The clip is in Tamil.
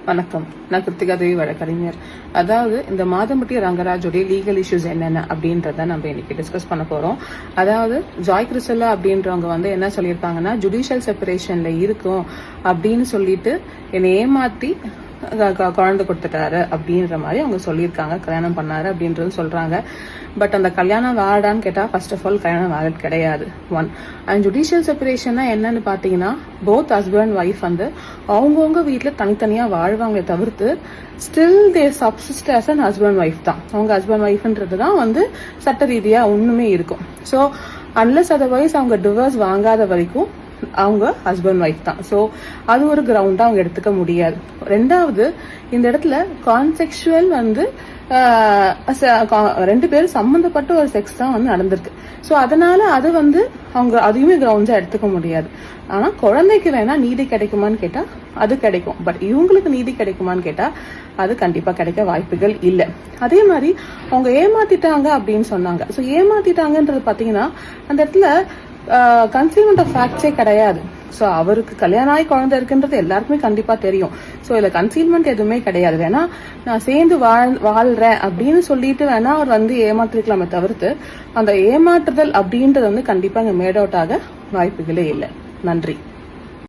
வணக்கம். நான் கிருத்திகா தேவி வழக்கறிஞர். அதாவது இந்த மாதம்பட்டி ரங்கராஜோடைய லீகல் இஷ்யூஸ் என்னென்ன அப்படின்றத நம்ம இன்னைக்கு டிஸ்கஸ் பண்ண போறோம். அதாவது ஜாய் கிறிஸ்டலா அப்படின்றவங்க என்ன சொல்லியிருக்காங்கன்னா, ஜுடிஷியல் செப்பரேஷன்ல இருக்கும் அப்படின்னு சொல்லிட்டு என்னை ஏமாத்தி குழந்தை கொடுத்துட்டாரு அப்படின்ற மாதிரி அவங்க சொல்லியிருக்காங்க. கல்யாணம் பண்ணாரு அப்படின்றது சொல்றாங்க. பட் அந்த கல்யாணம் வேடான்னு கேட்டா ஃபர்ஸ்ட் ஆஃப் ஆல் கல்யாணம் வேலிட் கிடையாது. ஒன். அண்ட் ஜுடிஷியல் செப்பரேஷன்னா என்னன்னு பாத்தீங்கன்னா, போத் ஹஸ்பண்ட் ஒய்ஃப் அவங்கவுங்க வீட்டுல தனித்தனியா வாழ்வாங்க தவிர்த்து still they subsist as an husband wife தான். அவங்க ஹஸ்பண்ட் ஒய்ஃப்ன்றது தான் சட்ட ரீதியா ஒண்ணுமே இருக்கும். ஸோ அன்லஸ் அதர்வைஸ் அவங்க டிவோர்ஸ் வாங்காத வரைக்கும் அவங்க ஹஸ்பண்ட் ஒய்ஃப் தான். ஸோ அது ஒரு கிரவுண்டா அவங்க எடுத்துக்க முடியாது. ரெண்டாவது, இந்த இடத்துல கான்செக்சுவல் ரெண்டு பேரும் சம்பந்தப்பட்ட ஒரு செக்ஸ் தான் நடந்திருக்கு. ஸோ அதனால அது அவங்க அதையுமே கிரவுண்ட்ஸா எடுத்துக்க முடியாது. ஆனா குழந்தைக்கு வேணா நீதி கிடைக்குமான்னு கேட்டா அது கிடைக்கும். பட் இவங்களுக்கு நீதி கிடைக்குமான்னு கேட்டா அது கண்டிப்பா கிடைக்க வாய்ப்புகள் இல்லை. அதே மாதிரி அவங்க ஏமாத்திட்டாங்க அப்படின்னு சொன்னாங்க. ஸோ ஏமாத்திட்டாங்கன்றது பாத்தீங்கன்னா அந்த இடத்துல கன்சீல்மெண்ட் ஆஃப் ஃபேக்ட்ஸே கிடையாது. ஸோ அவருக்கு கல்யாணம் ஆகி குழந்தை இருக்குன்றது எல்லாருக்குமே கண்டிப்பா தெரியும். ஸோ இதுல கன்சீல்மெண்ட் எதுவுமே கிடையாது. வேணா நான் சேர்ந்து வாழ்றேன் அப்படின்னு சொல்லிட்டு வேணா அவர் ஏமாத்திருக்கலாமே தவிர்த்து அந்த ஏமாற்றுதல் அப்படின்றது கண்டிப்பா இங்க மேட் அவுட் ஆக வாய்ப்புகளே இல்லை. நன்றி.